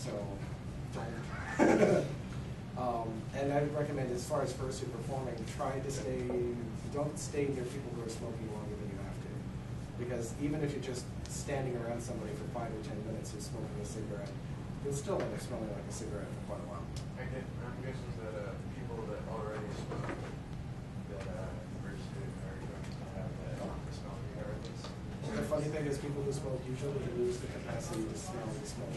So and I would recommend, as far as fursuit performing, try to don't stay near people who are smoking longer than you have to. Because even if you're just standing around somebody for 5 or 10 minutes who's smoking a cigarette, you'll still end up smelling like a cigarette for quite a while. I'm guessing that people that already smoke that fursuit are going to have that smell regardless. The funny thing is, people who smoke usually lose the capacity to smell the smoke.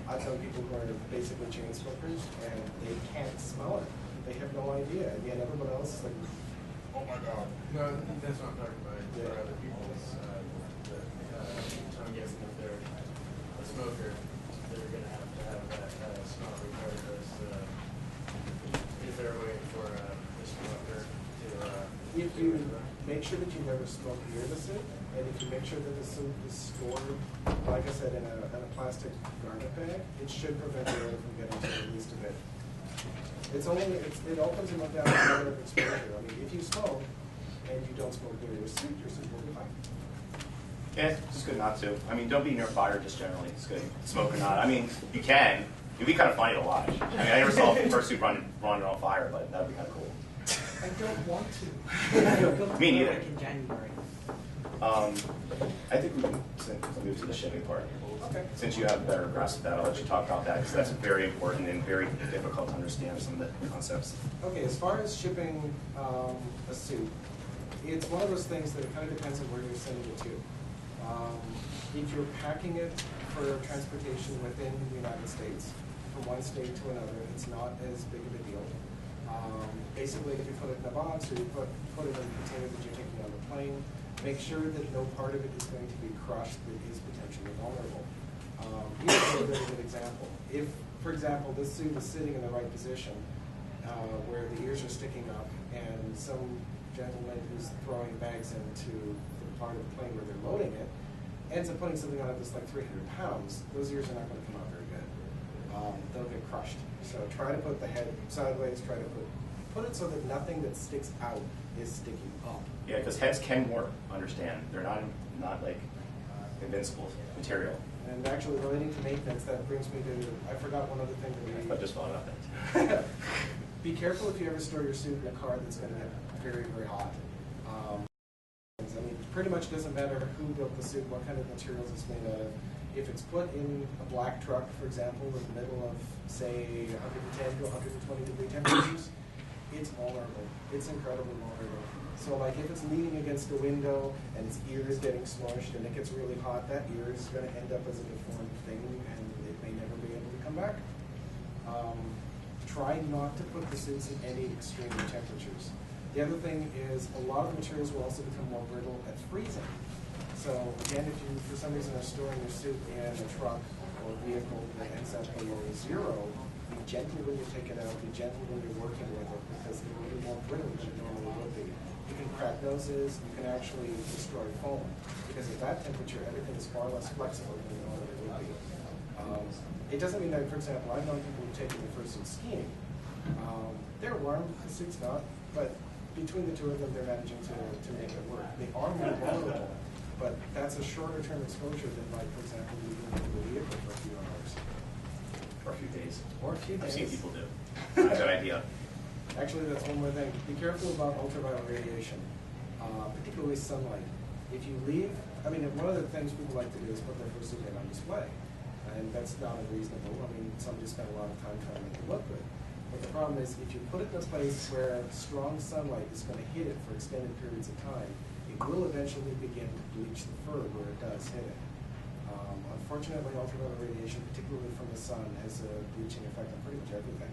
I've known people who are basically chain smokers, and they can't smell it. They have no idea, and yet everyone else is like, oh my God. No, that's what I'm talking about. For other people, I'm guessing if they're a smoker, they're going to have that smell regardless. Is there a way for the smoker to... if you make sure that you never smoke near the suit, and if you make sure that the suit is stored, like I said, in a plastic garment bag, it should prevent the odor from getting to the least of it. It all comes in down to the level of exposure. I mean, if you smoke and you don't smoke near your suit will be fine. Yeah, it's just good not to. I mean, don't be near fire just generally. It's good. Smoke or not. I mean, you can. It'd be kind of funny to watch. I mean, I never saw a fursuit running on fire, but that would be kind of cool. I don't want to. Me neither. Like in January. I think we can move to the shipping part. Okay. Since you have a better grasp of that, I'll let you talk about that, because that's very important and very difficult to understand some of the concepts. Okay, as far as shipping a suit, it's one of those things that it kind of depends on where you're sending it to. If you're packing it for transportation within the United States, from one state to another, it's not as big of a deal. Basically, if you put it in a box or you put it in a container that you're taking on the plane, make sure that no part of it is going to be crushed that is potentially vulnerable. Here's a very good example. If, for example, this suit is sitting in the right position, where the ears are sticking up, and some gentleman who's throwing bags into the part of the plane where they're loading it ends up putting something on it that's like 300 pounds, those ears are not going to come out very good. They'll get crushed. So try to put the head sideways, try to put it so that nothing that sticks out is sticking up. Yeah, because heads can warp, understand. They're not like invincible material. And actually relating to maintenance, that brings me to, I forgot one other thing that I just thought about that. Be careful if you ever store your suit in a car that's going to get very, very hot. I mean, pretty much doesn't matter who built the suit, what kind of materials it's made out of. If it's put in a black truck, for example, in the middle of, say, 110 to 120 degree temperatures, it's vulnerable. It's incredibly vulnerable. So like if it's leaning against a window and its ear is getting smushed and it gets really hot, that ear is going to end up as a deformed thing and it may never be able to come back. Try not to put the suits in any extreme temperatures. The other thing is a lot of materials will also become more brittle at freezing. So again, if you for some reason are storing your suit in a truck or vehicle that ends up below zero, be gentle when you take it out, be gentle when you're working with it because it will be more brittle than it normally would be. You can crack noses, you can actually destroy foam because at that temperature everything is far less flexible than it normally would be. It doesn't mean that, for example, I've known people who've taken the fursuit skiing. They're warm, the suit's not, but between the two of them, they're managing to make it work. They are more vulnerable, but that's a shorter term exposure than, like, for example, leaving the vehicle for a few hours. Or a few days. Or a few days. I've seen people do. That's a good idea. Actually, that's one more thing. Be careful about ultraviolet radiation, particularly sunlight. If you leave, I mean, one of the things people like to do is put their fursuit on display. And that's not unreasonable. I mean, somebody spent a lot of time trying to make it look good. But the problem is, if you put it in a place where strong sunlight is going to hit it for extended periods of time, it will eventually begin to bleach the fur where it does hit it. Unfortunately, ultraviolet radiation, particularly from the sun, has a bleaching effect on pretty much everything.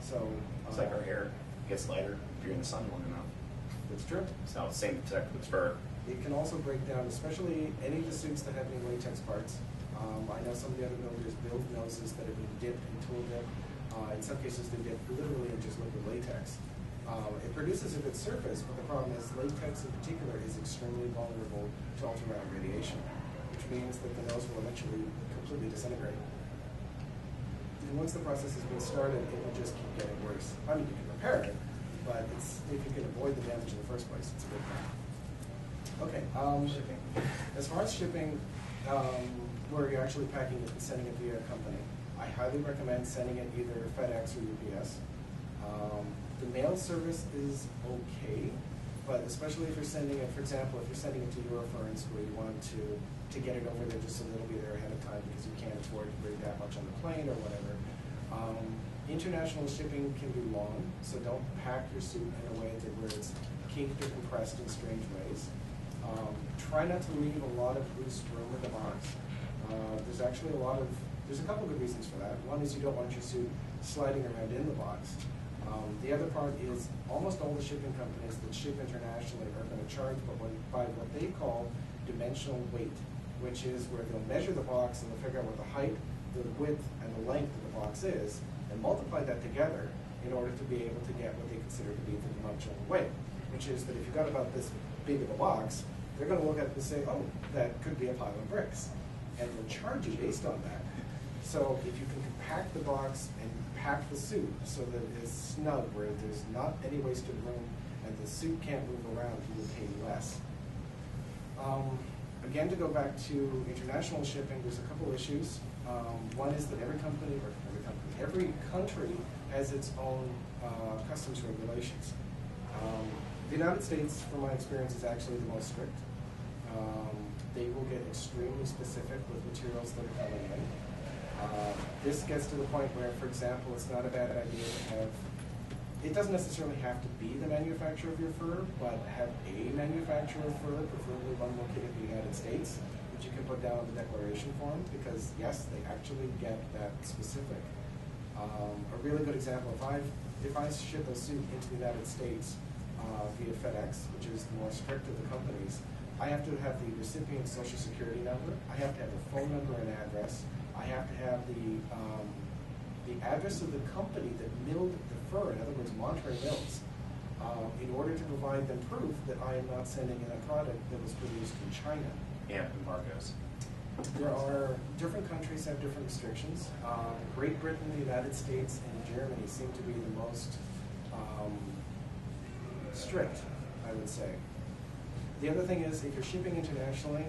So it's like our hair gets lighter if you're in the sun long enough. That's true. So same effect with fur. It can also break down, especially any of the suits that have any latex parts. I know some of the other builders build noses that have been dipped in tool dip. In some cases, they dip literally in just liquid latex. It produces a good surface, but the problem is latex in particular is extremely vulnerable to ultraviolet radiation, which means that the nose will eventually completely disintegrate. And once the process has been started, it will just keep getting worse. I mean, you can repair it, but if you can avoid the damage in the first place, it's a good thing. Okay, as far as shipping, where you're actually packing it and sending it via a company, I highly recommend sending it either FedEx or UPS. The mail service is okay, but especially if you're sending it, for example, if you're sending it to Eurofursuit where you want to get it over there just so that it'll be there ahead of time because you can't afford to bring that much on the plane or whatever. International shipping can be long, so don't pack your suit in a way that where it's kinked or compressed in strange ways. Try not to leave a lot of loose room in the box. There's actually there's a couple good reasons for that. One is you don't want your suit sliding around in the box. The other part is almost all the shipping companies that ship internationally are going to charge by what they call dimensional weight, which is where they'll measure the box and they'll figure out what the height, the width, and the length of the box is, and multiply that together in order to be able to get what they consider to be the dimensional weight, which is that if you've got about this big of a box, they're going to look at it and say, oh, that could be a pile of bricks, and they'll charge you based on that. So if you can compact the box and pack the suit so that it's snug, where there's not any wasted room and the suit can't move around, you will pay less. Again, to go back to international shipping, there's a couple issues. One is that every country has its own customs regulations. The United States, from my experience, is actually the most strict. They will get extremely specific with materials that are coming in. This gets to the point where, for example, it's not a bad idea to have, it doesn't necessarily have to be the manufacturer of your fur, but have a manufacturer of fur, preferably one located in the United States, which you can put down on the declaration form, because yes, they actually get that specific. A really good example, if I ship a suit into the United States via FedEx, which is the more strict of the companies, I have to have the recipient's social security number, I have to have the phone number and address, I have to have the address of the company that milled the fur, in other words, Monterey Mills, in order to provide them proof that I am not sending in a product that was produced in China. Yeah, embargoes. There are different countries have different restrictions. Great Britain, the United States, and Germany seem to be the most strict, I would say. The other thing is, if you're shipping internationally,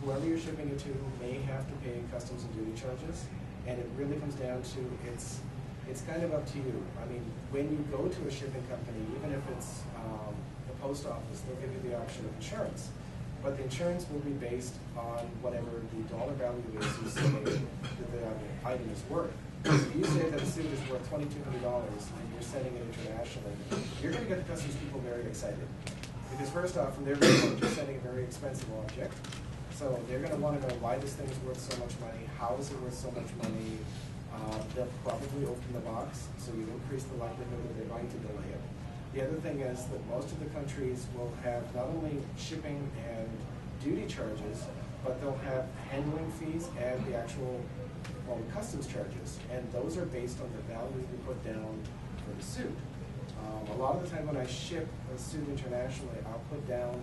whoever you're shipping it to may have to pay customs and duty charges, and it really comes down to it's kind of up to you. I mean, when you go to a shipping company, even if it's the post office, they'll give you the option of insurance, but the insurance will be based on whatever the dollar value is you say that the item is worth. So if you say that a suit is worth $2,200 and you're sending it internationally, you're going to get the customs people very excited. Because first off, from their viewpoint, you're sending a very expensive object. So they're going to want to know why this thing is worth so much money, how is it worth so much money. They'll probably open the box, so you increase the likelihood that they're going to delay it. The other thing is that most of the countries will have not only shipping and duty charges, but they'll have handling fees and the actual customs charges. And those are based on the value we put down for the suit. A lot of the time when I ship a suit internationally, I'll put down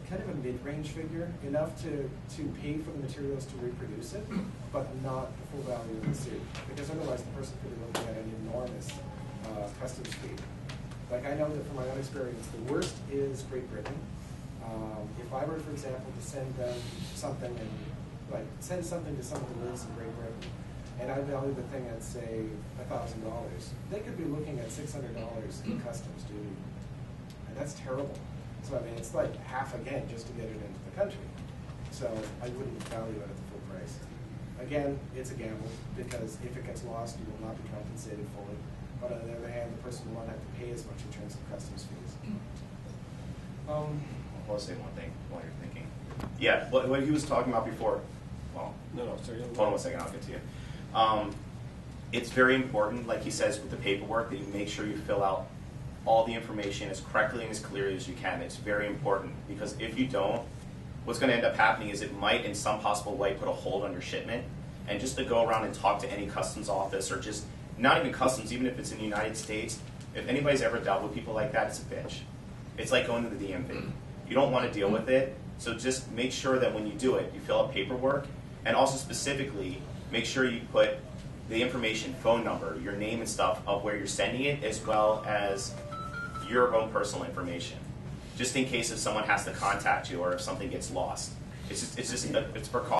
kind of a mid-range figure, enough to pay for the materials to reproduce it, but not the full value of the suit. Because otherwise the person could be looking at an enormous customs fee. Like, I know that from my own experience, the worst is Great Britain. If I were, for example, to send them something and send something to someone who lives in Great Britain, and I value the thing at, say, $1,000, they could be looking at $600 in customs duty. And that's terrible. So I mean, it's like half again just to get it into the country. So I wouldn't value it at the full price. Again, it's a gamble, because if it gets lost, you will not be compensated fully. But on the other hand, the person will not have to pay as much in terms of customs fees. I'll say one thing while you're thinking. Yeah, what he was talking about before, well, sorry. hold on one second, I'll get to you. It's very important, like he says, with the paperwork, that you make sure you fill out all the information as correctly and as clearly as you can. It's very important, because if you don't, what's going to end up happening is it might, in some possible way, put a hold on your shipment. And just to go around and talk to any customs office, or just, not even customs, even if it's in the United States, if anybody's ever dealt with people like that, it's a bitch. It's like going to the DMV. You don't want to deal with it, so just make sure that when you do it, you fill out paperwork, and also specifically, make sure you put the information, phone number, your name and stuff of where you're sending it, as well as your own personal information, just in case if someone has to contact you or if something gets lost. it's just it's precaution.